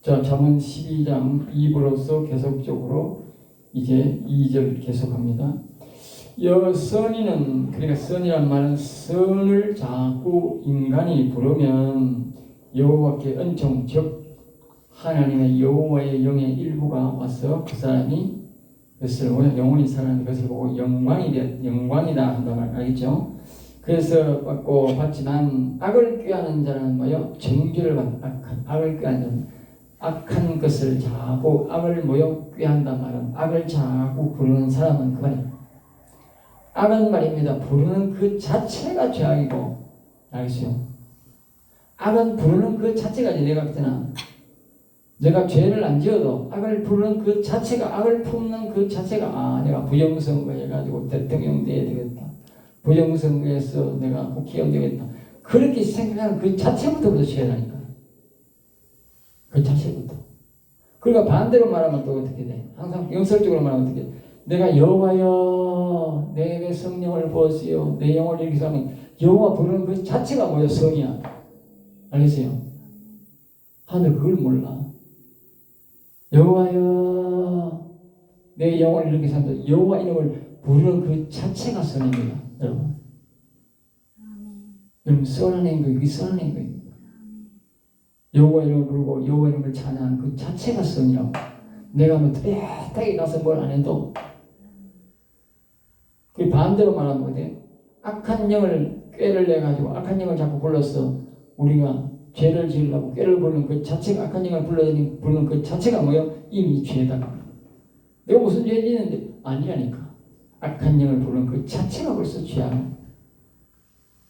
자, 잠언 12장 2부로서 계속적으로 이제 2절 계속합니다. 선의는, 그러니까 선이란 말은 선을 자꾸 인간이 부르면 여호와께 은총, 즉 하나님의 여호와의 영의 일부가 와서 그 사람이 그것을 영원히 살아가는 것을 보고 영광이다 한다 말 알겠죠? 그래서 받지만 악을 꾀하는 자는 뭐요? 정죄를 받는 악을 꾀하는 자는 악한 것을 자꾸 악을 꾀한다 말은 악을 자꾸 부르는 사람은 그 말이에요. 악은 말입니다. 부르는 그 자체가 죄악이고, 알겠어요? 악은 부르는 그 자체가 내가 볼 때는 내가 죄를 안 지어도 악을 부르는 그 자체가, 악을 품는 그 자체가 내가 부정선거 해가지고 대통령 돼야 되겠다, 부정선거에서 내가 국회의원 되겠다, 그렇게 생각하는 그 자체부터부터 죄라니까. 그 자체부터. 그러니까 반대로 말하면 또 어떻게 돼? 항상 영설적으로 말하면 어떻게 돼? 내가 여호와여 내 성령을 부으시오 내 영혼을 이렇게 하면 여호와 부르는 그 자체가 뭐야? 성이야. 알겠어요? 하늘 그걸 몰라. 여호와여 내 영혼을 이렇게 산다. 여호와 이름을 부르는 그 자체가 선입니다. 여러분. 여러분 선하는 거, 이게 선하는 거예요. 여호와 이름을 부르고 여호와 이름을 찬양하는 그 자체가 선이라고. 내가 뭐 뚜렷하게 가서 뭘 안 해도, 그 반대로 말하면 어때요? 악한 영을 꾀를 내가지고 악한 영을 자꾸 불러서 우리가 죄를 지으려고 꾀를 부르는 그 자체가, 악한 영을 부르는 그 자체가 뭐예요? 이미 죄다. 내가 무슨 죄 지는데 아니라니까. 악한 영을 부르는 그 자체가 벌써 죄야.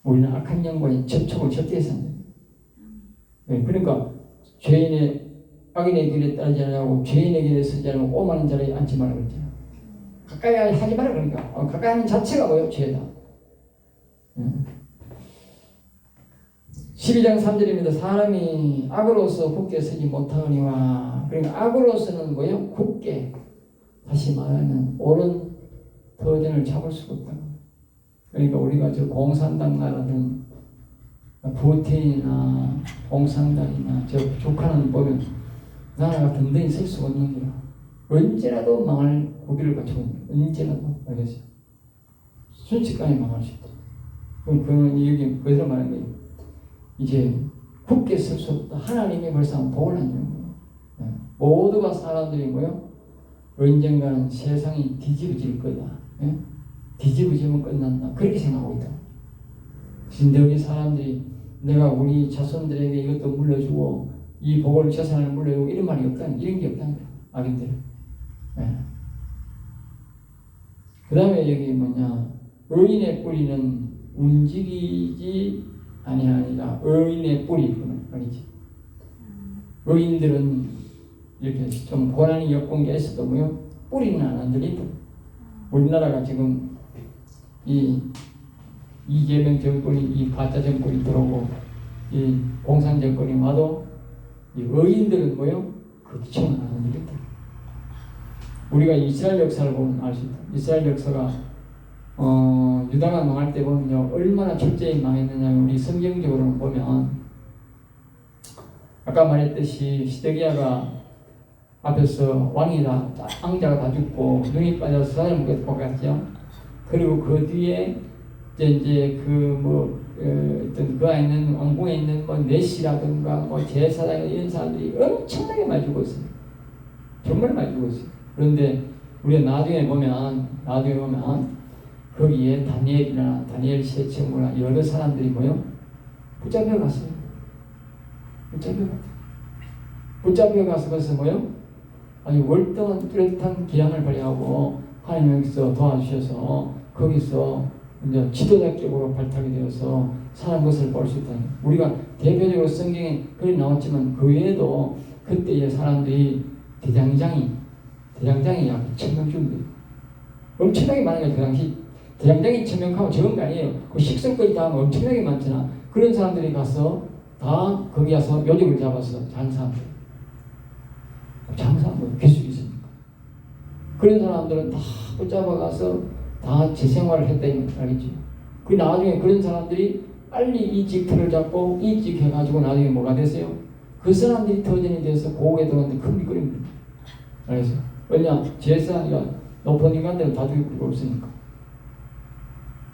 우리는 악한 영과의 접촉을 절대해서 안 됩니다. 네, 그러니까 죄인의 악인의 길에 따르지 않으라고, 죄인의 길에 서지 않으면 오만한 자리에 앉지 말라고 그랬잖아. 가까이 하지 말라 그러니까. 가까이 하는 자체가 뭐예요? 죄다. 12장 3절입니다. 사람이 악으로서 굳게 서지 못하거니와. 그러니까 악으로서는 뭐예요? 굳게, 다시 말하면 옳은 터전을 잡을 수가 없다. 그러니까 우리가 저 공산당 나라든 부태인이나 공산당이나 저 북한은 보면 나라가 든든히 설 수가 없는 거야. 언제라도 망할 고비를 갖추고 있는 거야. 언제라도. 알겠어요? 순식간에 망할 수 있다. 그건 여기 거기서 말하는 거예요. 이제 굳게 설 수 없다. 하나님이 벌써 복을 한 거예요. 모두가 사람들이 뭐요? 언젠가는 세상이 뒤집어질 거다. 뒤집어지면 끝난다. 그렇게 생각하고 있다. 근데 우리 사람들이 내가 우리 자손들에게 이것도 물려주고 이 복을, 재산을 물려주고 이런 말이 없다는, 이런 게 없다는 거야. 악인들. 그 다음에 여기 뭐냐, 의인의 뿌리는 움직이지 아니하니라. 의인의 뿌리, 말이지. 의인들은 이렇게 좀 고난이 엮은 게 있어도 뭐요? 뿌리는 안 흔들린다. 우리나라가 지금 이 이재명 정권이, 이 가짜 정권이 들어오고 이 공산 정권이 와도 이 의인들은 뭐요? 그치는 안 흔들린다. 우리가 이스라엘 역사를 보면 알 수 있다. 이스라엘 역사가 유다가 망할 때 보면요, 얼마나 철저히 망했느냐. 우리 성경적으로 보면 아까 말했듯이 시드기야가 앞에서 왕이다, 왕자가 다 죽고 눈이 빠져서 사람을 뽑았죠. 그리고 그 뒤에 이제 어떤 그 안에 있는 왕궁에 있는 내시라든가 제사장 이런 사람들이 엄청나게 많이 죽었어요. 정말 많이 죽었어요. 그런데 우리가 나중에 보면 거기에 다니엘이나 다니엘 세천부나 여러 사람들이 뭐요? 붙잡혀갔어요. 붙잡혀가서 그래서 뭐요? 아주 월등한 뚜렷한 기량을 발휘하고 하나님께서 도와주셔서 거기서 이제 지도자격으로 발탁이 되어서 사람 것을 볼 수 있다. 우리가 대표적으로 성경에 그리 나왔지만 그 외에도 그때의 사람들이 대장장이 약 1000명 정도 엄청나게 많은 거예요. 그 당시 대장장이 1000명하고 적은 거 아니에요. 그 식성까지 다 하면 엄청나게 많잖아. 그런 사람들이 가서 다 거기 가서 묘직을 잡아서 장사하고 기술이 있습니까? 그런 사람들은 다 붙잡아가서 다 재생활을 했다는 걸 알겠죠? 그 나중에 그런 사람들이 빨리 이 직분을 잡고 이직해가지고 나중에 뭐가 됐어요? 그 사람들이 터전이 돼서 보호에 들어갔는데 큰 미끄럼입니다. 알겠어요? 왜냐? 제사가 높은 인간들은 다 죽일 필요가 없으니까.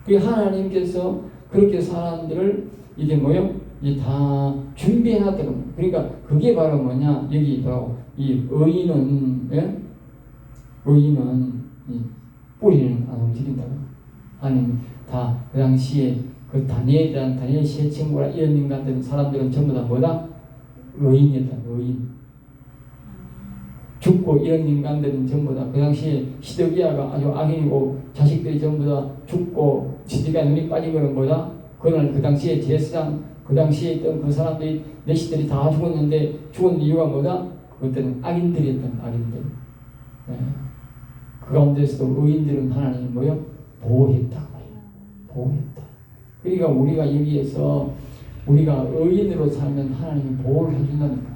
그 하나님께서 그렇게 사람들을 이게 뭐요? 이 다 준비해놨더라고요. 그러니까 그게 바로 뭐냐? 여기 바로 이 의인은, 예? 의인은 이 뿌리는 안 움직인다고. 아니, 다 그 당시에 그 다니엘 세 친구라 이런 인간들은 사람들은 전부 다 뭐다? 의인이다. 의인. 죽고 이런 인간들은 전부 다 그 당시에 시드기야가 아주 악인이고 자식들이 전부 다 죽고 시드기야 눈이 빠진 거는 뭐다? 그날 그 당시에 제사장 그 당시에 있던 그 사람들이 내시들이 다 죽었는데 죽은 이유가 뭐다? 그때는 악인들이었던 악인들. 네. 그 가운데서도 의인들은 하나님이 뭐요? 보호했다. 보호했다. 그러니까 우리가 여기에서 우리가 의인으로 살면 하나님이 보호를 해준다니까.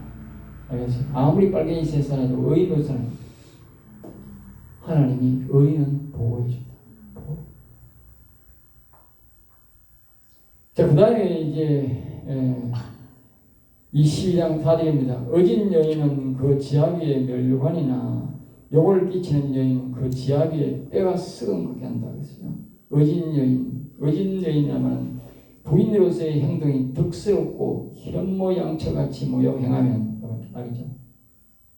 알겠어요? 아무리 빨갱이 세상에도 의인으로 살면 하나님이 의인은 보호해준다. 보호. 자, 그 다음에 이제 22장 4절입니다. 어진 여인은 그 지하 위에 멸류관이나 욕을 끼치는 여인은 그 지하 위에 뼈가 썩은 거게 한다 그랬어요. 어진 여인이라면 부인으로서의 행동이 덕스럽고 현모양처같이 모여 행하면 알겠죠?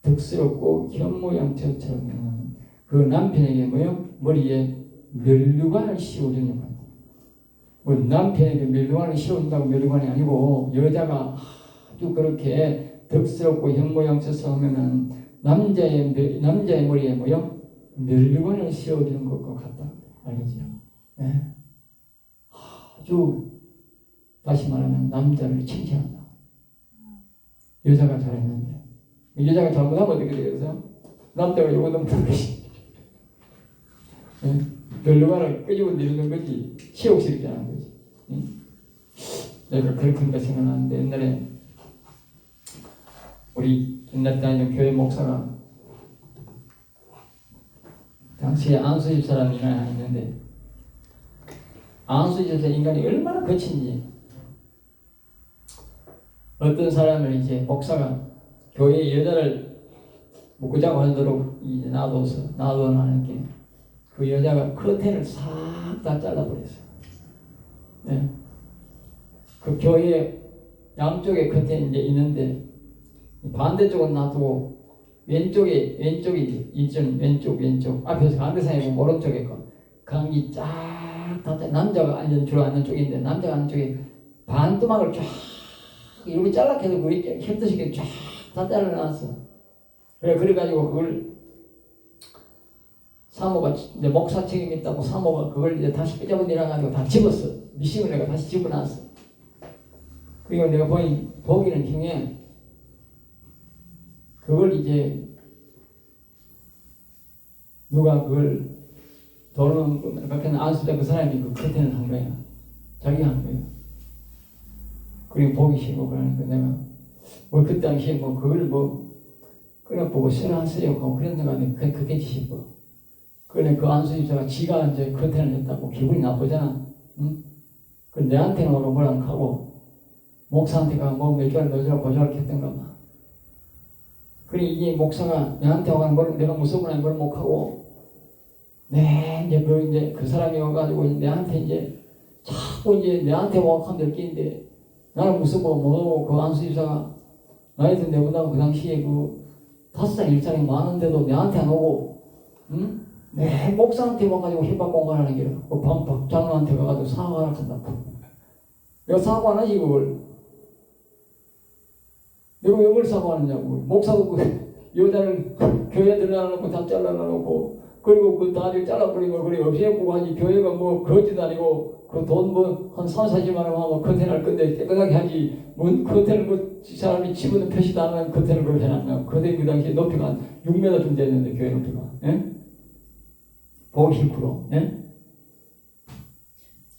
덕스럽고 현모양처처럼 행하면 그 남편에게 뭐요? 머리에 멸류관을 씌워주는 것 같아요. 뭐 남편에게 멸류관을 씌워준다고 멸류관이 아니고 여자가 아주 그렇게 덕스럽고 현모양처럼 하면은 남자의 머리에 뭐요? 멸류관을 씌워주는 것과 같다. 알겠죠? 네. 아주 다시 말하면 남자를 칭찬한다. 여자가 잘했는데 여자가 잘못하면 어떻게 되겠어요? 남자가 요거 너무 잘했지. 네? 멸류관을 끄집어 내리는 거지 치욕스럽지 않은 거지. 네? 내가 그렇게 생각하는데 옛날에 우리 옛날 다니는 교회 목사가 당시에 안수 집사라는 인간이 하나 있는데 안수 집사 인간이 얼마나 거친지 어떤 사람을 이제 목사가 교회에 여자를 묵고자고 하도록 이제 놔둬나니까 그 여자가 커튼을 싹 다 잘라버렸어요. 네. 그 교회 양쪽에 커튼이 이제 있는데 반대쪽은 놔두고 왼쪽에 이쪽 왼쪽 앞에서 강대상이고 오른쪽에 거 강이 쫙 다 남자가 앉은 주로 앉는 쪽인데 남자가 앉는 쪽에 반토막을 쫙 이렇게 잘라해서 우리 협도식에 쫙 다 잘라놨어. 그래가지고 그걸 사모가 이제 목사 책임 있다고 사모가 그걸 이제 다시 삐져버리라가지고 다 집었어. 미싱을 내가 다시 집어놨어. 그리고 내가 보기는 중에 그걸 이제 누가 그걸 도는 그렇게 안수자 그 사람이 그 커튼을 한 거야. 자기가 한 거야. 그리고 보기 싫고 그러니까 내가 뭐 그 당시에 뭐 그걸 뭐 끊어보고 싫어하세요 하고 그랬는가 그게 싶어. 그래 그 안수집사가 지가 이제 커튼을 했다고 기분이 나쁘잖아. 응? 그 내한테는 오늘 뭘 안 하고 목사한테 가 뭐 몇 개월 넣어주라고 보조를 했던가 봐. 그래 이게 목사가 내한테 와가는 걸 내가 무서운 걸 못하고 이제 그 사람이 와가지고 내한테 이제 자꾸 이제 내한테 와가면 될 게인데 나는 무서워 뭐하고 그 안수집사가 나이도 내보다 그 당시에 그 5살 일상이 많은데도 내한테 안 오고 응? 목사한테 와가지고 협박 공간하는 게 그 박장로한테 가가지고 사과하라 한다고. 내가 사과 안 하지 그걸. 내가 왜 그걸 사과하느냐고. 목사도 그 여자를 교회에 들어놔놓고 다 잘라놔놓고 그리고 그 다리를 잘라버리고 그래 없애고 하지. 교회가 뭐 거짓 아니고 그 돈 뭐 한 3-40만 원 하면 커튼 할 건데 깨끗하게 하지. 뭐 커튼을 뭐 사람이 집어넣은 표시도 안 하는 커튼을 그걸 해놨냐. 그때 그 당시에 높이가 한 6m 좀 됐는데 교회 높이가. 예? 보기 싫고. 예?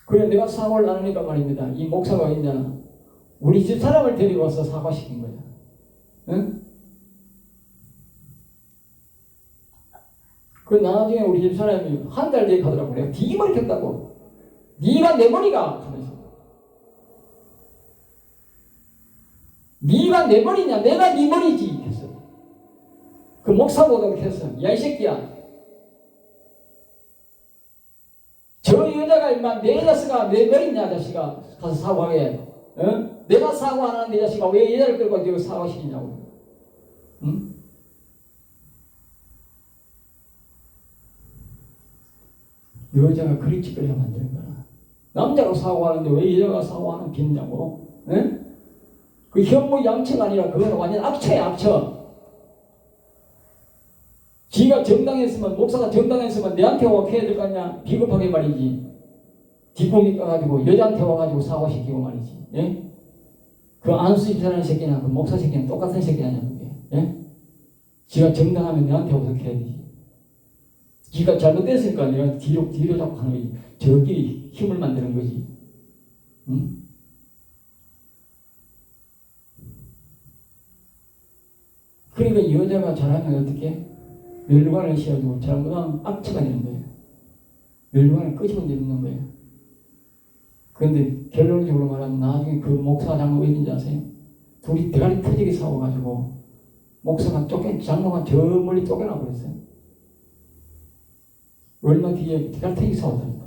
그래 내가 사과를 안 하니까 말입니다. 이 목사가 있잖아. 우리 집 사람을 데리고 와서 사과시킨 거야. 응? 그 나중에 우리 집 사람이 한 달 뒤에 가더라고. 내가 네 머리 켰다고. 네가 내 머리가 하면서 네가 내 머리냐? 내가 네 머리지. 했어. 그 목사보다 그렇게 했어. 야, 이 새끼야. 저 여자가 임마 내 자식아 내 머리냐 자식아 가서 사과해. 어? 내가 사과 안 하는 내 자식아 왜 여자를 끌고 여기 사과시키냐고. 응? 여자가 그리 찌끄려 만드는 거야. 남자가 사과하는데 왜 여자가 사과하는 겠냐고. 응? 그 현무 양처가 아니라 그거는 완전 악처야 악처. 지가 정당했으면 목사가 정당했으면 내한테 와서 해야 될 거 아니야. 비겁하게 말이지. 뒷공기 까가지고 여자한테 와가지고 사과시키고 말이지. 예? 그 안수집사라는 새끼나 그 목사 새끼는 똑같은 새끼 아니야 그게. 예? 지가 정당하면 내한테 와서 해야 되지. 지가 잘못됐으니까 내가 뒤로 자꾸 하는 거지. 저끼리 힘을 만드는 거지. 응? 그러니까 여자가 잘하면 어떻게? 멸관을 씌워주고 잘못하면 악취가 되는 거예요. 멸관을 끄집어 내는 거예요. 그런데 결론적으로 말하면 나중에 그 목사 장로가 어딘지 아세요? 둘이 대가리 터지게 싸워가지고 목사가 장로가 저 멀리 쫓겨나 버렸어요. 얼마 뒤에 대가리 터지게 싸웠다니까.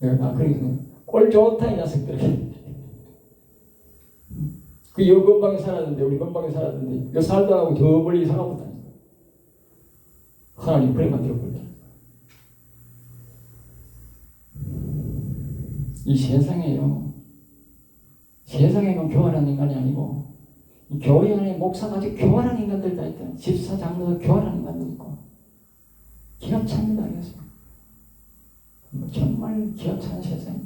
내가 그러거든요. 꼴 좋다 이 녀석들. 그 여 건방에 살았는데 우리 건방에 살았는데 여 살도 하고 저 멀리 살아보다니까. 하나님 그래 만들어버렸다. 이 세상에요. 세상에만 교활한 인간이 아니고 이 교회 안에 목사가 아주 교활한 인간들 다 있다. 집사 장로도 교활한 인간도 있고 기가 찹니다. 그래서 정말 기가 차는 세상.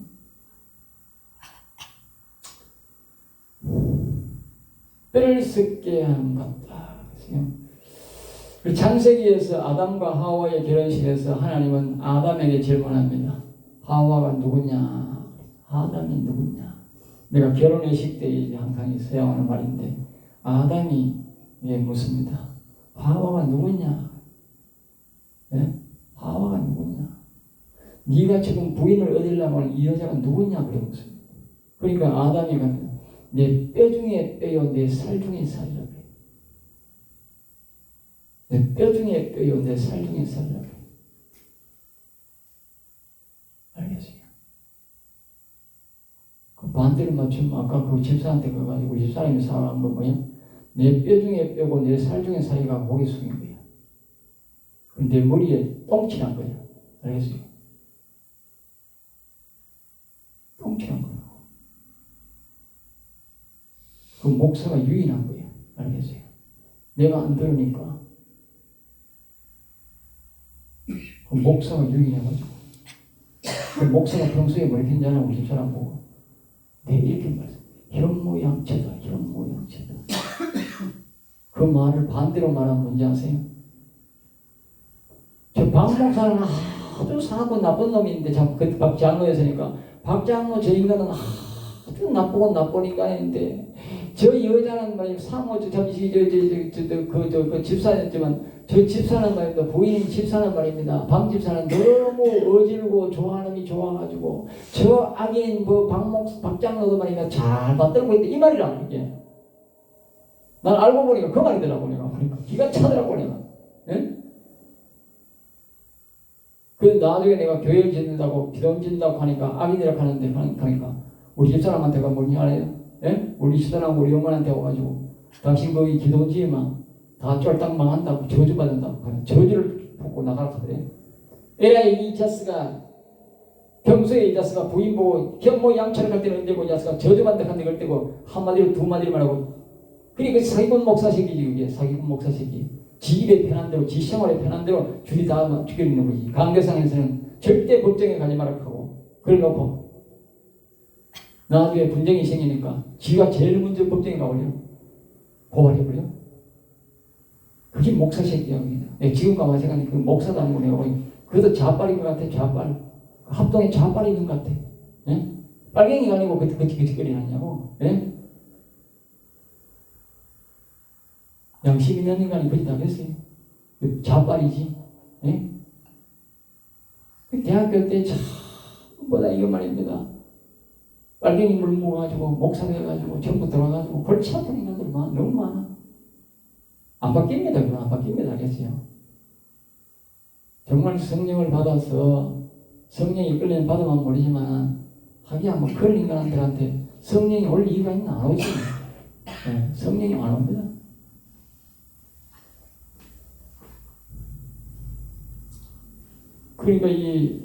뼈를 썩게 하는 것다. 창세기에서 아담과 하와의 결혼식에서 하나님은 아담에게 질문합니다. 하와가 누구냐? 아담이 누구냐? 내가 결혼의식 때 항상 사용하는 말인데 아담이 묻습니다. 하와가 누구냐? 네? 하와가 누구냐? 네가 지금 부인을 얻으려면 이 여자가 누구냐? 그러면서 그러니까 아담이 가면 내 뼈 중에 뼈요 내 살 중에 살이라 그래. 내 뼈 중에 뼈요 내 살 중에 살이라 그래. 알겠어요? 그 반대로 맞추면 아까 그 집사한테 가가지고 집사님이 사랑한 거 뭐야? 내 뼈 중에 뼈고 내 살 중에 살이가 고개 숙인 거야. 내 머리에 똥칠한 거야. 알겠어요? 똥칠한 거야. 그 목사가 유인한 거예요. 알겠어요? 내가 안 들으니까 그 목사가 유인해가지고 그 목사가 평소에 뭐 이렇게 했냐고 우리 집사람 보고 내 이렇게 말했어. 현모양처다. 현모양처다. 그 말을 반대로 말하면 뭔지 아세요? 저 박 목사는 아주 사고 나쁜 놈인데 그 박 장로였으니까 박 장로 저 인간은 아주 나쁘고 나쁜 인간인데 저 여자는 말이야 사모 그 집사였지만 저 집사는 말입니다. 부인 집사는 말입니다. 박 집사는 너무 어질고 좋아하는 놈이 좋아가지고 저 악인 박 장로도 말이야 잘 받들고 있대 이 말이라 이게. 난 알고 보니까 그 말이더라고 내가 보니까 기가 차더라고 내가. 예? 그 나중에 내가 교회를 짓는다고 기도 짓는다고 하니까 악인이라고 하는데 하니까 우리 집사람한테가 뭐냐 알아요? 예? 우리 집사람 우리 어머니한테 와가지고 당신 거기 기도 지으면 다 쫄딱 망한다고 저주받는다고 저주를 벗고 나가라 그래. 에라이 이 자스가 평소에 이 자스가 부인 보고 현모 양처럼 할 때는 언제고 이 자스가 저주받는다 한데 그럴 때고 한마디로 두 마디로 말하고 그러니까 사기꾼 목사 새끼지 그게 사기꾼 목사 새끼. 지 입에 편한 대로 지 생활에 편한 대로 줄이 다 죽여있는 거지. 강대상에서는 절대 법정에 가지 말라고 하고 그래 놓고 나중에 분쟁이 생기니까 지가 제일 먼저 법정에 가버려. 고발해버려. 그게 목사 새끼야. 지금과 마찬가지 그 목사도 아니고 내가 보니 그래도 좌빨인 것 같아. 좌빨. 합동에 좌빨이 있는 것 같아. 예? 빨갱이가 아니고 그거리 하냐고. 예? 양심 있는 인간이 그리 다겠어요. 좌빨이지. 예? 대학교 때 전부 다 이거 말입니다. 빨갱이 물 먹어가지고 목사돼가지고 전부 들어가가지고 골치 아픈 인간들 너무 많아. 안 바뀝니다. 그건 안 바뀝니다. 알겠어요? 정말 성령을 받아서 성령이 끌리는 받으면 모르지만 하기야 뭐 그런 인간들한테 성령이 올 이유가 있나? 안 오지. 네, 성령이 안 옵니다. 그러니까 이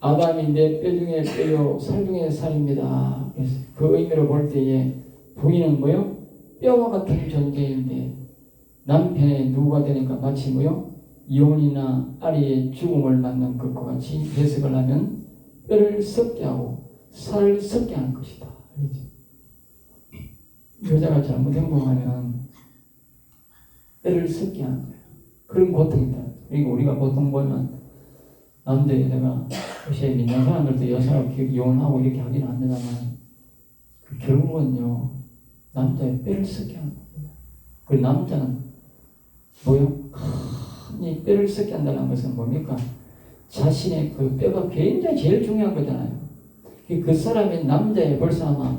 아담이 내 뼈 중에 뼈요 살 중에 살입니다. 그래서 그 의미로 볼 때에 부인은 뭐요? 뼈와 같은 존재인데 남편의 누구가 되니까 마치 뭐요? 이혼이나 아리의 죽음을 맞는 것과 같이 해석을 하면 뼈를 썩게 하고 살을 썩게 하는 것이다. 여자가 잘못 행동하면 뼈를 썩게 하는 거예요. 그런 고통이다. 그리고 우리가 보통 보면 남자 여자가 혹시 믿는 사람들도 여자하고 이혼하고 이렇게 하기는 안 되지만 결국은요 남자의 뼈를 썩게 하는 겁니다. 그 남자는 뭐요? 이 뼈를 썩게 한다는 것은 뭡니까? 자신의 그 뼈가 굉장히 제일 중요한 거잖아요. 그 사람의 남자의 벌써 아마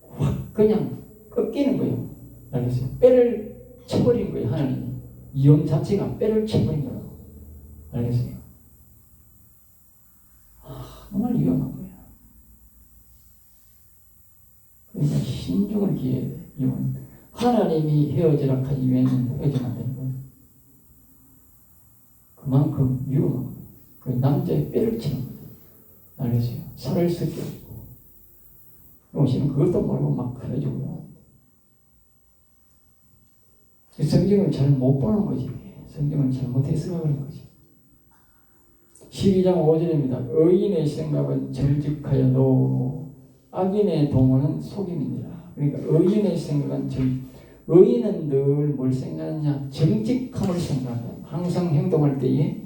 확 그냥 꺾이는 거예요. 알겠어요? 뼈를 쳐버린 거예요. 하나님이. 이혼 자체가 뼈를 쳐버린 거라고. 알겠어요? 정말 위험한 거예요. 그러니까 신중을 기해야 돼. 이혼. 하나님이 헤어지라 하기 위해는 헤어지면 안 되는 거예요. 그만큼 위험한 거예요. 그 남자의 뼈를 치는 거예요. 알겠어요? 살을 썩게 하고. 요즘은 그것도 모르고 막 그래주고. 성경을 잘 못 보는 거지. 성경을 잘못해서 그런 거지. 12장 5절입니다. 의인의 생각은 정직하여도 악인의 동원은 속임이니라. 그러니까 의인의 생각은 의인은 늘 뭘 생각하느냐? 정직함을 생각한다. 항상 행동할 때에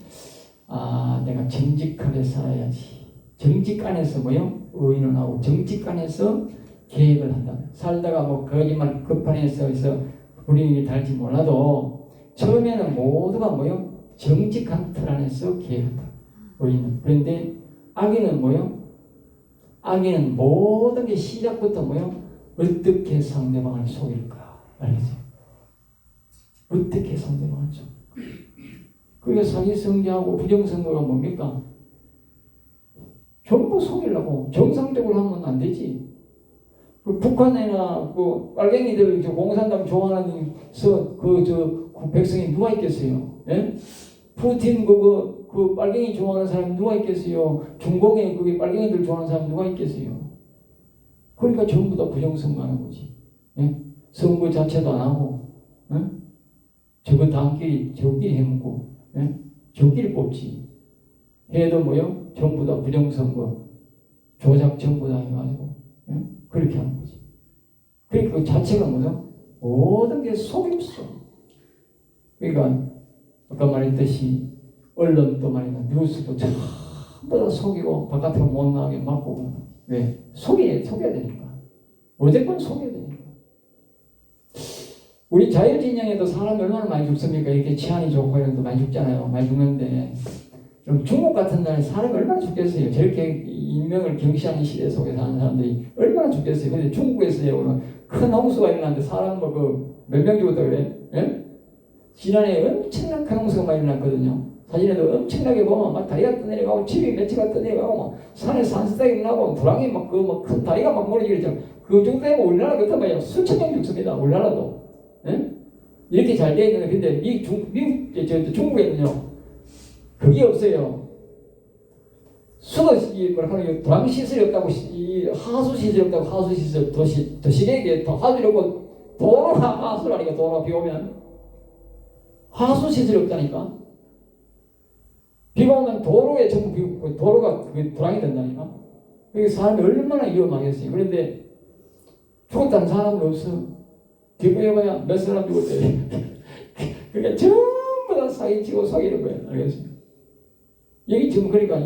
내가 정직하게 살아야지. 정직 안에서 뭐요? 의인은 하고 정직 안에서 계획을 한다. 살다가 뭐 거짓말 급판에서 불이익이 달지 몰라도 처음에는 모두가 뭐요? 정직한 틀 안에서 계획한다. 의인은. 그런데 악인은 뭐요? 악인은 모든 게 시작부터 뭐요? 어떻게 상대방을 속일까? 알겠어요? 어떻게 상대방을 속일까? 그게 사기성기하고 부정선거가 뭡니까? 전부 속이려고. 정상적으로 하면 안 되지. 북한이나 빨갱이들 공산당 좋아하는 그 백성이 누가 있겠어요? 예? 푸틴 그 빨갱이 좋아하는 사람이 누가 있겠어요? 중공에 그게 빨갱이들 좋아하는 사람이 누가 있겠어요? 그러니까 전부 다 부정선거하는 거지. 예? 선거 자체도 안 하고, 예? 저끼리 해먹고, 예? 저끼리 뽑지. 해도 뭐요? 전부 다 부정선거, 조작 전부 다 해가지고, 예? 그렇게 하는 거지. 그러니까 그 자체가 뭐죠? 모든 게 속임수. 그러니까 아까 말했듯이 언론도 말이야 뉴스도 전부 다 속이고 바깥으로 못 나가게 막고. 왜? 속여야 되니까. 어쨌건 속여야 되니까. 우리 자유진영에도 사람이 얼마나 많이 죽습니까? 이렇게 치안이 좋고 이런 데 많이 죽잖아요. 많이 죽는데 그럼 중국 같은 나라에 사람이 얼마나 죽겠어요? 저렇게 인명을 경시하는 시대 속에 사는 사람들이 얼마나 죽겠어요? 근데 중국에서요 큰 홍수가 일어났는데 사람 몇 명 죽었다고 그래? 예? 지난해 엄청난 큰 홍수가 많이 일어났거든요. 사진에도 엄청나게 보면 막 다리가 떠내려가고 집이 몇 채가 떠내려가고 막 산에 산수닥이 나고 불황이 막 큰 다리가 막 무너지겠죠. 그 정도 되면 우리나라 같은 말이야 수천 명 죽습니다. 우리나라도. 예? 이렇게 잘 되어 있는데 근데 중국에는요 그게 없어요. 불황 시설이 없다고 하수 시설이 없다고 하수 시설 도시계획에 하수려고 도로가 하수라니까. 도로가 비 오면 하수 시설이 없다니까. 비가 오면 도로에 전부 도로가 불황이 된다니까. 그게 사람이 얼마나 위험하겠어요. 그런데 죽었다는 사람은 없어. 비교해봐야 몇 사람 죽었대. 그러니까 전부 다 사기치고 속이는 거예요. 알겠습니까? 여기 지금 그러니까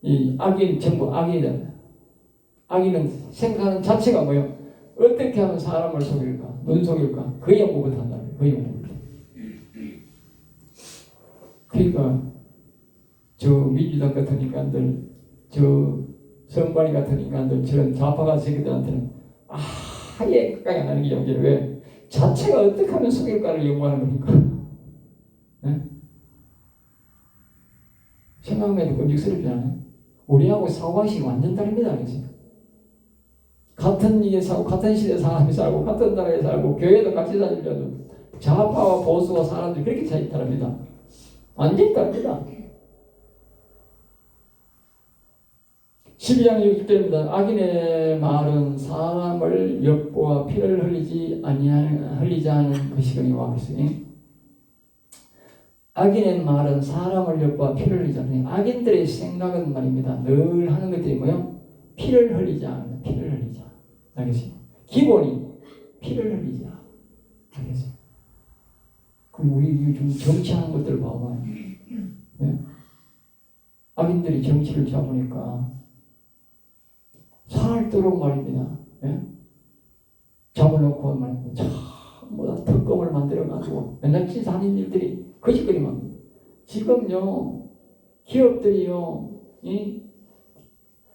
이 악인 전부 악인이다. 악인은 생각하는 자체가 뭐예요? 어떻게 하면 사람을 속일까? 눈 속일까? 그 연구부터 한다. 그 연구부터. 그러니까 저 민주당 같은 인간들 성관이 같은 인간들, 저런 좌파가 새끼들한테는 아예 가까이 안 하는 게 연결. 왜? 자체가 어떻게 하면 속일까를 연구하는 거니까. 네? 생각만 해도 끔찍스럽지 않아요? 우리하고 사고방식이 완전 다릅니다. 그래서 같은 일에 살고, 같은 시대에 사람이 살고, 같은 나라에 살고, 교회도 같이 다니려도 좌파와 보수와 사람들이 그렇게 차이 다릅니다. 완전히 다릅니다. 12장 6절입니다. 악인의 말은 사람을 엿보아 피를 흘리지 않은 것이거니와 그랬어요. 악인의 말은 사람을 엿보아 피를 흘리지 않는, 악인들의 생각은 말입니다. 늘 하는 것들이 뭐요? 피를 흘리지 않는다. 피를 흘리자. 알겠어요? 기본이 피를 흘리자. 알겠어요? 그럼 우리 좀 정치하는 것들 봐봐요. 네? 악인들이 정치를 잡으니까 살도록 말입니다. 예? 잡아놓고 말입니다. 전부 다 특검을 만들어가지고 맨날 치사하는 일들이 거짓거리만 합니다. 지금요 기업들이요 이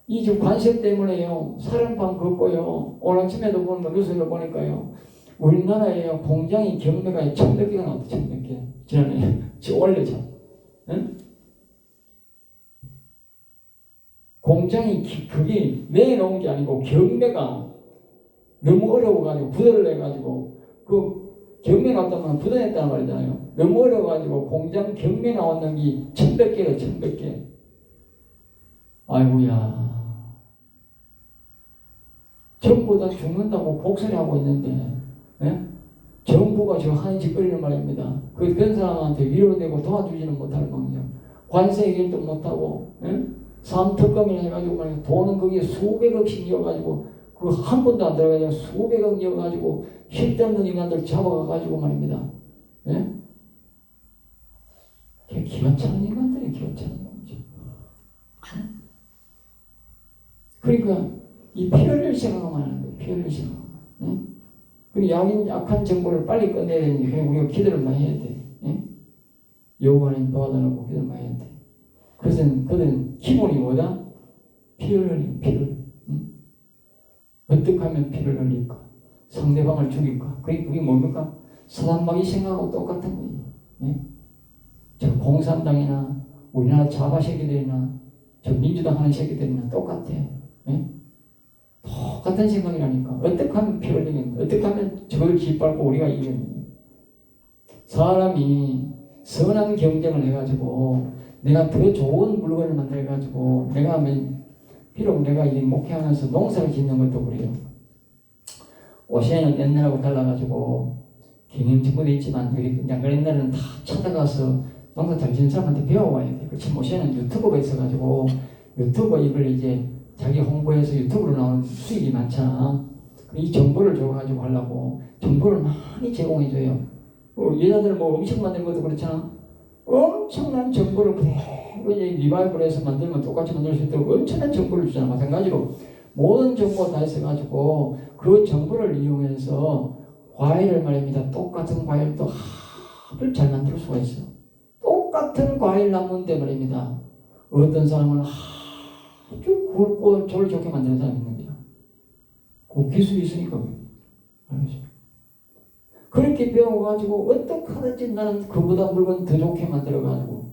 지금 관세 때문에요 사령방 걷고요 오늘 아침에도 보는 거 뉴스를 보니까요 우리나라에요 공장이 경매가 1,100개가 나왔다. 1,100개 지난해 원래 참 응? 공장이 그게 내놓은 게 아니고 경매가 너무 어려워가지고 부도를 내가지고 그 경매 나왔다면 부도냈다는 말이잖아요. 너무 어려워가지고 공장 경매 나왔는 게 1,100개가 1,100개. 아이고야. 전부 다 죽는다고 복선하고 있는데 예? 정부가 저 하는 짓거리는 말입니다. 그런 사람한테 위로되고 도와주지는 못할 망정 관세 해결도 못하고 예? 삼특검이나 해가지고 말이야 돈은 거기에 수백억씩 이어가지고 그 한 번도 안 들어가냐 수백억 이어가지고 실없는 인간들 잡아가가지고 말입니다. 예? 기관차는 인간들이 기관차는 거죠. 그러니까 이 피 흘릴 생각만 하는 거예요. 피 흘릴 생각만. 예? 그리고 약한 정보를 빨리 끝내야 되니까 우리가 기도를 많이 해야 돼. 예? 여호와는 도와달라고 기도를 많이 해야 돼. 그들은 기본이 뭐다? 피를 흘리는 피를. 응? 어떻게 하면 피를 흘릴까? 상대방을 죽일까? 그게 뭡니까? 사단마귀 생각하고 똑같은 거예요. 예? 저 공산당이나 우리나라 좌파 새끼들이나 저 민주당 하는 새끼들이나 똑같아. 예? 똑같은 생각이라니까. 어떻게 하면 피를 흘리겠냐? 어떻게 하면 저걸 짓밟고 우리가 이기겠냐? 사람이 선한 경쟁을 해가지고 내가 더 좋은 물건을 만들어가지고 내가 비록 내가 이 목회하면서 농사를 짓는 것도 그래요. 오시에는 옛날하고 달라가지고 경영직군도 있지만 그냥 옛날에는 다 찾아가서 농사 잘 짓는 사람한테 배워와야 돼. 그렇지 오시에는 유튜브가 있어가지고 유튜브 이걸 이제 자기 홍보해서 유튜브로 나오는 수익이 많잖아. 이 정보를 줘가지고 하려고 정보를 많이 제공해줘요. 여자들 뭐 음식 만드는 것도 그렇잖아. 엄청난 정보를 그대로 리바이벌해서 만들면 똑같이 만들 수 있도록 엄청난 정보를 주잖아. 마찬가지로 모든 정보 다 있어가지고 그 정보를 이용해서 과일을 말입니다. 똑같은 과일도 합을 잘 만들 수가 있어. 똑같은 과일 나무인데 말입니다. 어떤 사람은 아주 굵고 졸 좋게 만드는 사람이 있는 거야. 그 기술이 있으니까. 알겠죠? 그렇게 배워가지고 어떻게 하든지 나는 그보다 물건 더 좋게 만들어가지고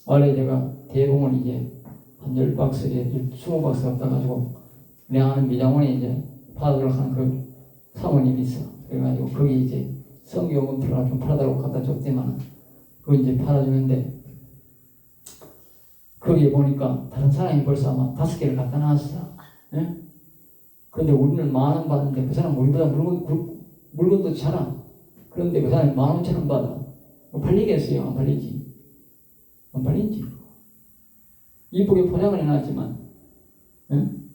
원래 제가 대공을 이제 한 10박스에 20박스 갖다 가지고 내 아는 미장원에 이제 팔아도록 한 그 사모님이 있어. 그래가지고 거기 이제 성경은 들어가 좀 팔아달라고 갖다 줬더만 그거 이제 팔아주는데 거기에 보니까 다른 사람이 벌써 아마 5개를 갖다 놨어. 예? 근데 우리는 10,000원 받는데 그 사람 우리보다 물건도 잘하. 그런데 그 사람이 15,000원 받아. 팔리겠어요? 안 팔리지. 안 팔리지. 이쁘게 포장을 해놨지만, 응?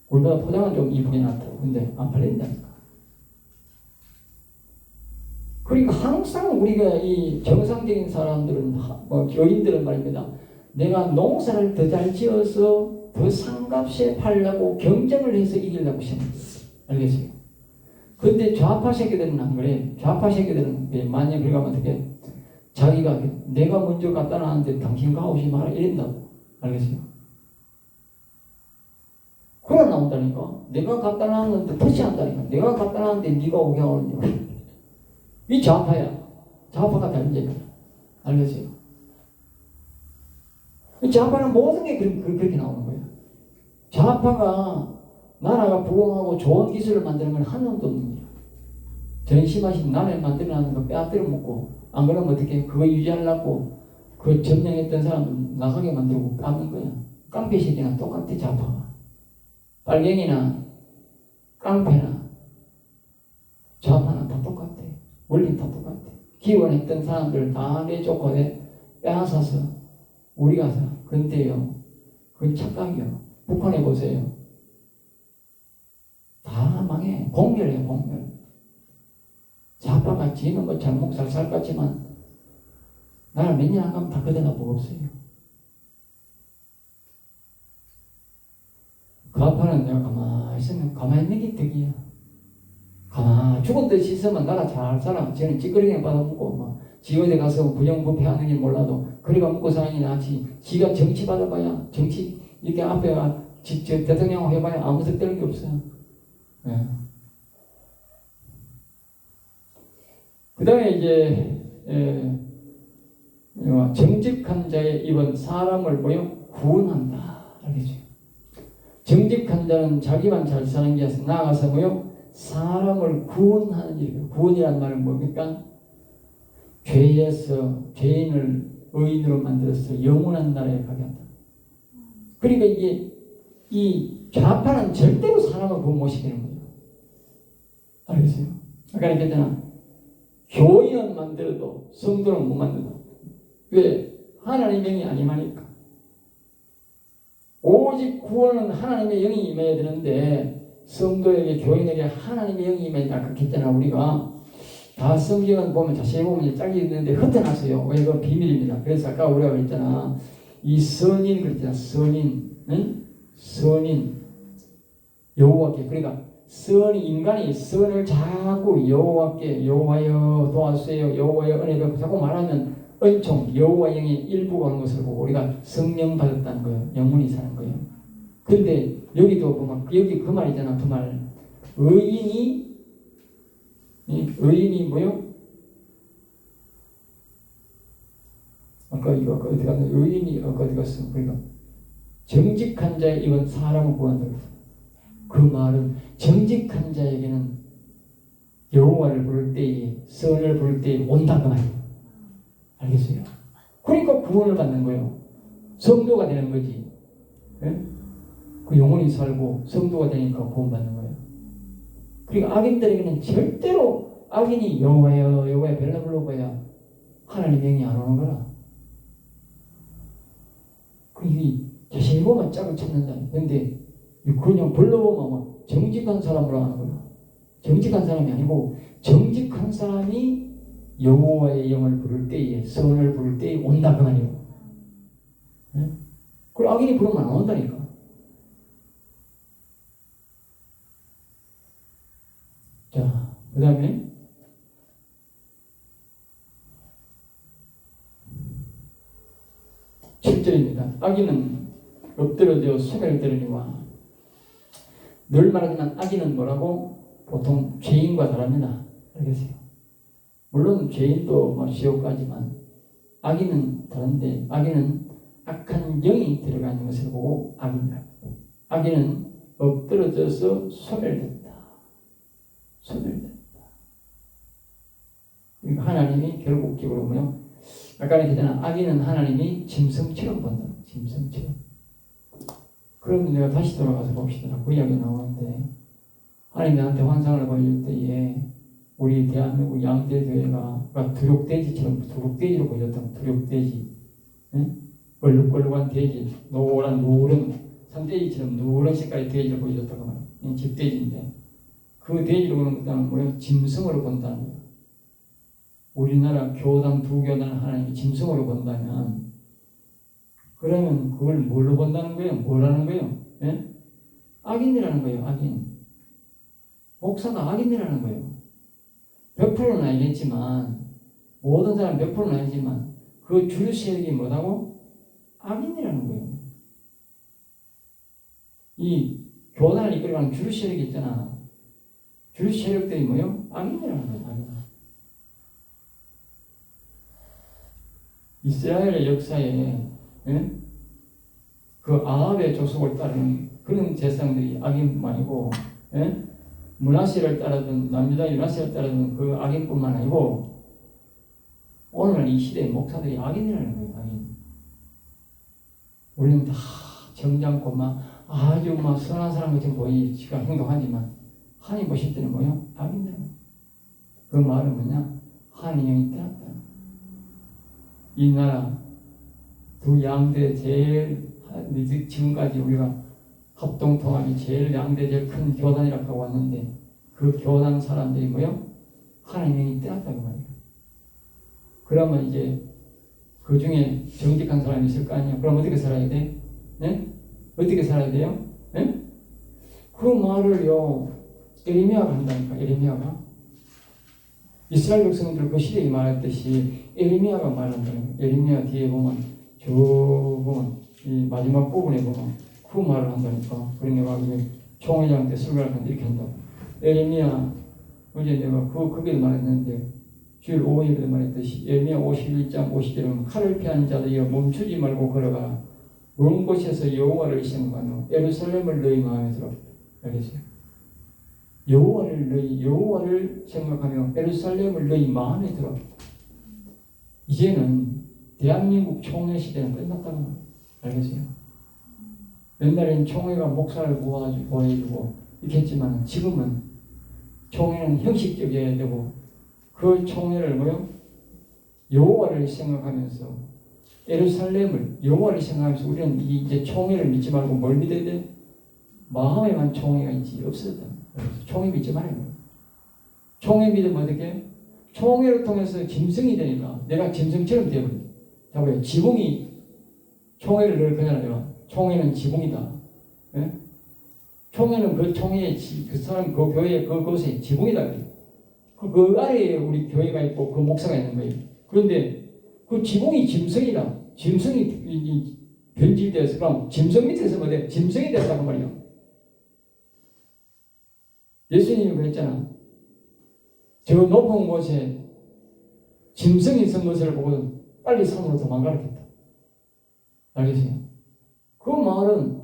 우리보다 포장은 좀 이쁘게 해놨다고. 근데 안 팔린다니까. 그러니까 항상 우리가 이 정상적인 사람들은, 교인들은 말입니다. 내가 농사를 더 잘 지어서 더 상값에 팔려고 경쟁을 해서 이기려고 생각해요. 알겠어요? 근데 좌파 새끼들은 안 그래. 좌파 새끼들은 만약 그러면 어떻게 자기가 내가 먼저 갖다 놨는데 당신 가오지 마라 이런다고. 알겠어요? 그래 나온다니까. 내가 갖다 놨는데 터치한다니까. 내가 갖다 놨는데 네가 오게 하느냐. 이 좌파야. 좌파가 다른데. 알겠어요? 좌파는 모든 게 그렇게 나오는 거예요. 좌파가 나라가 부흥하고 좋은 기술을 만드는 건 한 놈도 없는 거예요. 전심하신 남의 만들어놨는 거 빼앗들어 먹고, 안 그러면 어떻게 그거 유지하려고 그 점령했던 사람 나가게 만들고 깎는 거야. 깡패 새끼나 똑같아. 좌파가. 빨갱이나 깡패나 좌파는 다 똑같아. 원리는 다 똑같아. 기원했던 사람들 다 내쫓고 빼앗아서 우리 가서 근데요. 그건 착각이요. 북한에 보세요. 다 망해. 공멸이에요. 공멸. 좌파가 지는 거 잘못 살살 같지만 나를 몇 년 안 가면 다 그대나 뭐 없어요. 그 아파는 내가 가만히 있으면 가만히 있는 게 덕이야. 가만히 죽은 듯이 있으면 나라 잘 살아. 쟤는 찌끄러기에 받아먹고 막 지원에 가서 부정부패하는 줄 몰라도 그래가 먹고 사는 게 낫지. 지가 정치 받아봐야 정치 이렇게 앞에 대통령 해봐야 아무 색다른 게 없어요. 예. 그 다음에 이제 정직한 자의 입은 사람을 구원한다. 알겠죠? 정직한 자는 자기만 잘 사는 게 아니라 나아가서 사람을 구원하는 일이에요. 구원이란 말은 뭡니까? 죄에서 죄인을 의인으로 만들어서 영원한 나라에 가게 한다. 그러니까 이 좌파는 절대로 사람을 구원 못 시키는 거예요. 알겠어요? 아까 얘기했잖아. 교인은 만들어도 성도는 못 만든다. 왜? 하나님의 영이 아니마니까. 오직 구원은 하나님의 영이 임해야 되는데 성도에게 교인에게 하나님의 영이 임해야 그렇게 했잖아. 우리가 다 성경은 보면 자세히 보면 짝이 있는데 흩어놨어요. 왜? 이건 비밀입니다. 그래서 아까 우리가 그랬잖아. 이 선인 그랬잖아. 선인, 응? 선인 여호와께. 그러니까 인간이 선을 자꾸 여호와여 도와주세요. 여호와여 은혜 베푸 자꾸 말하면 은총 여호와 영의 일부가 오는 것을 보고 우리가 성령 받았다는 거예요. 영혼이 사는 거예요. 그런데 여기도 보면 여기 그 말이잖아. 그 말. 의인이 뭐요? 아까 이거 어디 갔나? 의인이 어디 갔어? 그러니까 정직한 자의 이건 사람을 구한다고. 그 말은 정직한 자에게는 여호와를 부를 때에 선을 부를 때에 온다 그 말이에요. 알겠어요? 그러니까 구원을 받는 거예요. 성도가 되는 거지. 네? 그 영혼이 살고 성도가 되니까 구원받는 거예요. 그러니까 악인들에게는 절대로 악인이 여호와여 별나 불러봐야 하나님 영이 안 오는 거라. 이 자신이 보면 짝을 찾는다. 근데 그냥 불러보면 정직한 사람으로 하는 거야. 정직한 사람이 아니고 정직한 사람이 여호와의 영을 부를 때에 선을 부를 때에 온다 그 말이에요. 네? 그걸 악인이 부르면 안 온다니까. 자, 그 다음에 7절입니다. 악인은 엎드러져 소매를 들으니와. 늘 말하지만 악인은 뭐라고? 보통 죄인과 다릅니다. 알겠어요? 물론 죄인도 지옥 가지만 악인은 다른데 악인은 악한 영이 들어가 있는 것을 보고 악인이다. 악인은 엎드러져서 소매를 든다. 소매를 든다. 그러니까 하나님이 결국적으로 아까 얘기했잖아. 악인은 하나님이 짐승처럼 본다. 짐승처럼. 그럼 내가 다시 돌아가서 봅시다. 그 이야기 나오는데 하나님이 나한테 환상을 보일 때에 우리 대한민국 양떼교회가 두룩돼지로 보였던 두룩돼지, 응? 얼룩얼룩한 돼지, 노란 산돼지처럼 노란 색깔의 돼지를 보여줬다고 말이에요. 집돼지인데 그 돼지로 보는 것은 짐승으로 본다는 거예요. 우리나라 교단 두 교단을 하나님이 짐승으로 본다면 그러면 그걸 뭘로 본다는 거예요? 뭐라는 거예요? 예? 악인이라는 거예요. 악인. 목사가 악인이라는 거예요. 100%는 아니겠지만 모든 사람 100%는 아니지만 그 줄세력이 뭐라고? 악인이라는 거예요. 이 교단을 이끌어가는 줄 세력이 있잖아. 줄 세력들이 뭐요? 악인이라는 거야. 악인. 이스라엘의 역사에 그 아합의 조속을 따르는 그런 제사장들이 악인뿐만이고 므낫세를 따르던 남유다 므낫세를 따르던 그 악인뿐만 아니고 오늘날 이 시대의 목사들이 악인이라는 거예요. 악인. 우리는 다 정장고 아주 선한 사람같이 보이지가 행동하지만 하나님 보실 때는 뭐요? 악인이라는 거예요. 그 말은 뭐냐? 하나님 영이 떠났다. 이 나라 두 양대 제일 지금까지 우리가 합동통합이 제일 양대 제일 큰 교단이라고 하고 왔는데 그 교단 사람들이 뭐요? 하나님이 떠났다고 말이에요. 그러면 이제 그 중에 정직한 사람이 있을 거 아니에요. 그럼 어떻게 살아야 돼? 네? 어떻게 살아야 돼요? 네? 그 말을요 에레미야가 한다니까. 에레미야가 이스라엘 백성들 그 시대에 말했듯이 에레미야가 말한다는 거예요. 에레미야 뒤에 보면 저 보면 이 마지막 부분에 보면 그 말을 한다니까. 그런 내가 총회장 때 설교를 하는데 이렇게 한다고. 에레미야 어제 내가 그게 말했는데 주일 5일에 말했듯이 에레미야 51장 50절은 칼을 피하는 자들이여 멈추지 말고 걸어가 먼 곳에서 여호와를 생각하며 예루살렘을 너희 마음에 들어. 알겠어요? 여호와를 생각하며 예루살렘을 너희 마음에 들어. 이제는 대한민국 총회 시대는 끝났다는 거예요. 알겠어요? 옛날에는 총회가 목사를 모아가지고 보여주고 이렇게 했지만 지금은 총회는 형식적이어야 되고 그 총회를 뭐요? 여호와를 생각하면서 예루살렘을 여호와를 생각하면서 우리는 이제 총회를 믿지 말고 뭘 믿어야 돼? 마음에만 총회가 있지 없었다. 총회 믿지 말아요. 총회 믿으면 어떻게? 총회를 통해서 짐승이 되니까 내가 짐승처럼 되어버려. 자, 보세요. 지붕이 총회를 늘 그잖아요. 총회는 지붕이다. 예? 총회는 그 총회의 그 사람 그 교회 그곳에 지붕이다. 그 아래에 우리 교회가 있고 그 목사가 있는 거예요. 그런데 그 지붕이 짐승이라 짐승이 변질돼서 그럼 짐승 밑에서 뭐 돼? 짐승이 됐다고 말이야. 예수님이 그랬잖아. 저 높은 곳에 짐승이 선 것을 보고 빨리 산으로 도망가라 했다. 알겠어요? 그 말은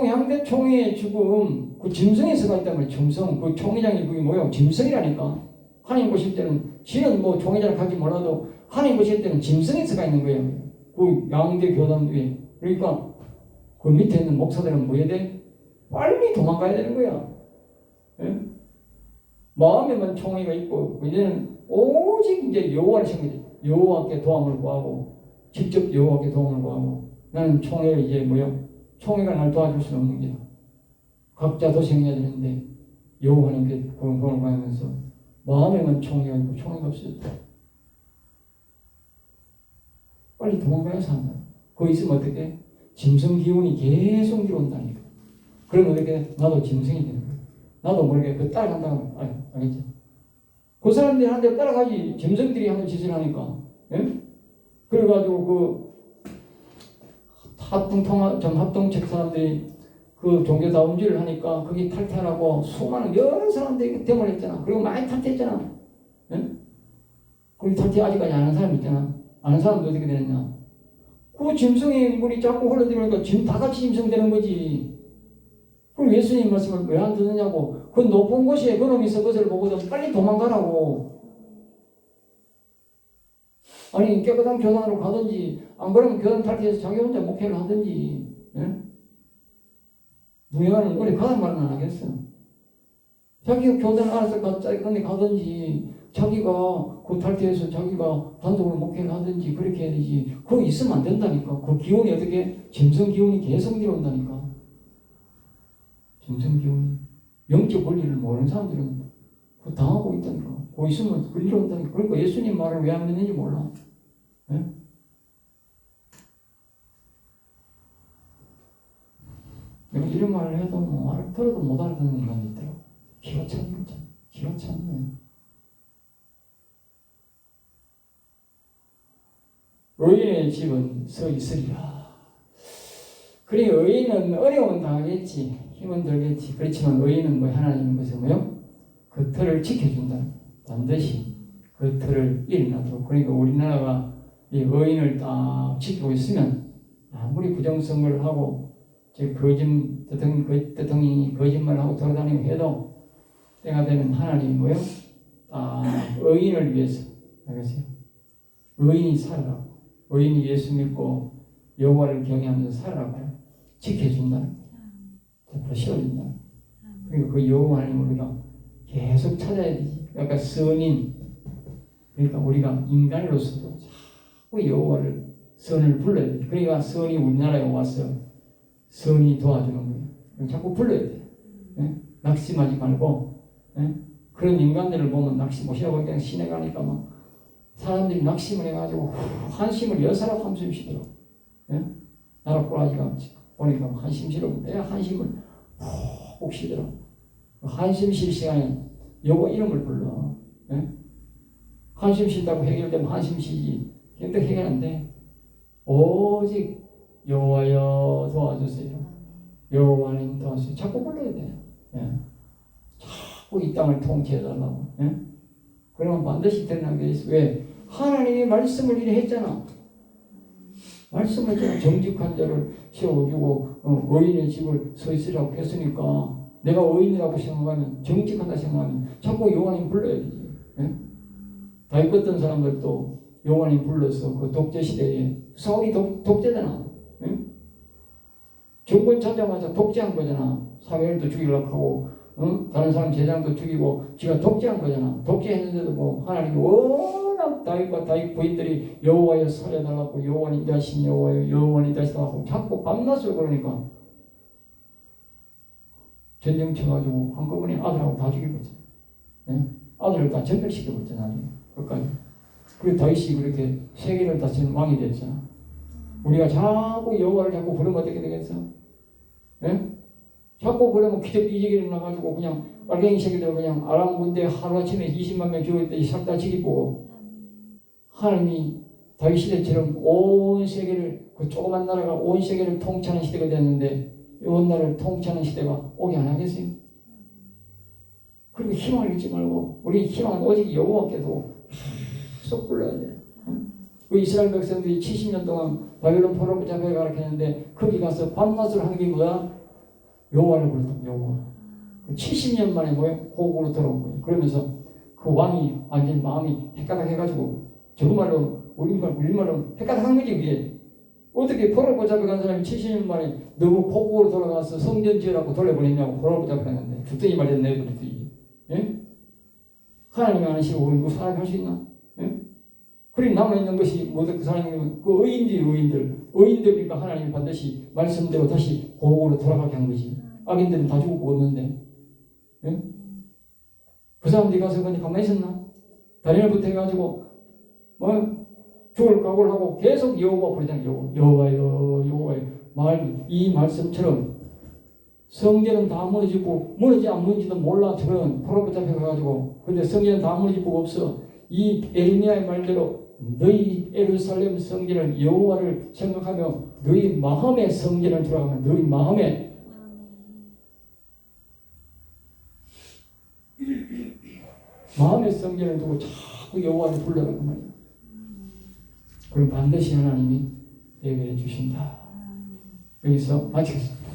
양대 총회에 지금 그 짐승이 서가 있다면 짐승, 그 총회장이 그게 뭐예요? 짐승이라니까. 하나님 보실 때는 지는 뭐 총회장을 가지 몰라도 하나님 보실 때는 짐승이 서가 있는 거예요. 그 양대 교단 위에. 그러니까 그 밑에 있는 목사들은 뭐 해야 돼? 빨리 도망가야 되는 거야. 예? 마음에만 총회가 있고 이제는 오직 이제 여호와를 생각해. 여호와께 도움을 구하고 직접 여호와께 도움을 구하고 나는 총회에 이제 뭐요? 총회가 날 도와줄 수는 없는 게 각자 도생해야 되는데 여호와님께 도움을 구하면서 마음에만 총회가 있고 총회가 없어요. 빨리 도망가야 산다. 거기 있으면 어떻게? 짐승 기운이 계속 들어온다니까. 그러면 어떻게? 나도 짐승이 되는 거야. 나도 모르게 그 따라간다고 알겠죠? 그 사람들이 한 대 따라가지 짐승들이 하는 짓을 하니까. 예? 그래가지고 그 합동책 사람들이 그 종교다운질을 하니까 거기 탈퇴하라고 수많은 여러 사람들이 대모를 했잖아. 그리고 많이 탈퇴했잖아. 예? 거기 탈퇴 아직까지 안 하는 사람 있잖아. 아는 사람도 어떻게 되느냐? 그 짐승이 물이 자꾸 흘러들어오니까 다 같이 짐승 되는 거지. 그럼 예수님 말씀을 왜 안 듣느냐고. 그 높은 곳에 그놈이 있어 그것을 보고도 빨리 도망가라고. 아니 깨끗한 교단으로 가든지 안 그러면 교단 탈퇴해서 자기 혼자 목회를 하든지. 예? 무예하는 우리 가단 말은 안 하겠어. 자기가 교단을 알아서 가든지 자기가 그 탈퇴해서 자기가 단독으로 목회를 하든지 그렇게 해야 되지. 그거 있으면 안 된다니까. 그 기운이 어떻게 짐승 기운이 계속 들어온다니까. 짐승 기운이 영적 원리를 모르는 사람들은 그거 당하고 있다니까. 그거 있으면 그 일어온다니까. 그러니까 예수님 말을 왜 안 믿는지 몰라. 예? 내가 이런 말을 해도 뭐 말을 들어도 못 알아듣는 인간이 있더라고. 기가 차네. 의인의 집은 서 있으리라. 그래 의인은 어려움은 당하겠지. 힘은 들겠지. 그렇지만 의인은 뭐 하나님 것은 뭐요? 그 틀을 지켜준다. 반드시 그 틀을 일어나도록. 그러니까 우리나라가 이 의인을 딱 지키고 있으면 아무리 부정선거를 하고 대통령이 거짓말을 하고 돌아다니고 해도 때가 되면 하나님이 뭐요? 의인을 위해서 알겠어요? 의인이 살아가고 의인이 예수 믿고 여호와를 경외하면서 살아가고 지켜준다는 거예요. 보셔준다. 그리고 그 여호와 하나님을 우리가 계속 찾아야 되지. 그러니까 선인, 그러니까 우리가 인간으로서도 자꾸 여호와를 선을 불러야 돼. 그러니까 선이 우리나라에 와서 선이 도와주는 거예요. 자꾸 불러야 돼. 예? 낙심하지 말고. 예? 그런 인간들을 보면 낙심 못하고 그냥 시내 가니까 막 사람들이 낙심을 해가지고 한심을 여사람 한숨 쉬더라고. 예? 나라 꼬라지가 보니까 한심 쉬라고 내가 한심을 푹 쉬더라고. 한심 쉴 시간에 여호와 이름을 불러. 예? 한심 쉰다고 해결되면 한심 쉬지. 근데 해결 안 돼. 오직 여호와여 도와주세요. 여호와님 도와주세요. 자꾸 불러야 돼요. 예. 자꾸 이 땅을 통치해달라고. 예? 그러면 반드시 드러나게 돼 있어. 왜? 하나님이 말씀을 이래 했잖아. 말씀을 했잖아. 정직한 자를 세워주고 의인의 집을 서 있으라고 했으니까 내가 의인이라고 생각하면 정직하다 생각하면 자꾸 여호와님 불러야 되지. 예? 다윗 같은 사람들도 여호와님 불러서 그 독재 시대에 사울이 독재잖아. 예? 정권 찾자마자 독재한 거잖아. 사무엘도 죽이려고 하고 다른 사람 제장도 죽이고 지가 독재한 거잖아. 독재했는데도 뭐 하나님이 워낙 다윗과 다윗 부인들이 여호와여 살려달라고 여호와는 이다신 여호와여 여호와는 이다시다 하고 자꾸 밤낮으로 그러니까 전쟁 쳐가지고 한꺼번에 아들하고 다 죽여버렸잖아. 네? 아들을 다 전멸시켜버렸잖아. 나중에 끝까지. 그리고 다윗이 그렇게 세계를 다스리는 왕이 됐잖아. 우리가 자꾸 여호와를 자꾸 부르면 어떻게 되겠어? 네? 자꾸 그러면 기적이 일어나가지고 그냥 빨갱이 새끼들 그냥 아람 군대 하루아침에 20만 명 죽었더니 싹 다 죽이고 하나님이 다윗 시대처럼 온 세계를 그 조그만 나라가 온 세계를 통치하는 시대가 됐는데 온 나라를 통치하는 시대가 오게 안 하겠어요? 그리고 희망을 잃지 말고 우리 희망은 오직 여호와께도 쏙 불러야 돼. 그 이스라엘 백성들이 70년 동안 바벨론 포로 붙잡혀 가르쳤는데 거기 가서 밤낮을 한 게 뭐야? 여호와를 불렀다. 여호와. 70년 만에 뭐야? 고국으로 돌아온 거예요. 그러면서 그 왕이 완전 마음이 헷가닥해가지고 정말로 우리말로 헷가닥한 거지 그게. 어떻게 포로 붙잡혀간 사람이 70년 만에 너무 고국으로 돌아가서 성전 지으라고 돌려보냈냐고 포로 붙잡혀갔는데 죽더니 말이야 내버렸지. 예? 하나님이 안 하시고 우리 사람이 할 수 있나? 예? 그리 남아있는 것이 모두 그 사람이 그 의인들이니까 하나님이 반드시 말씀대로 다시 고국으로 돌아가게 한 거지. 악인들은 다 죽고 없는데. 예? 그 사람들이 가서 그냥 가만히 있었나? 다리를 붙여가지고 죽을 각오를 하고 계속 여호와 부르잖아요. 여호와여 여호와여. 이 말씀처럼 성전은 다 무너지고 무너지 안 무너지도 몰라. 저런 포로 붙잡혀가지고 근데 성전은 다 무너지고 없어. 이 에르미야의 말대로 너희 예루살렘 성전을 여호와를 생각하며 너희 마음의 성전을 들어가면 너희 마음의 성전을 두고 자꾸 여호와를 불러라고 말이야. 그럼 반드시 하나님이 해결해 주신다. 여기서 마치겠습니다.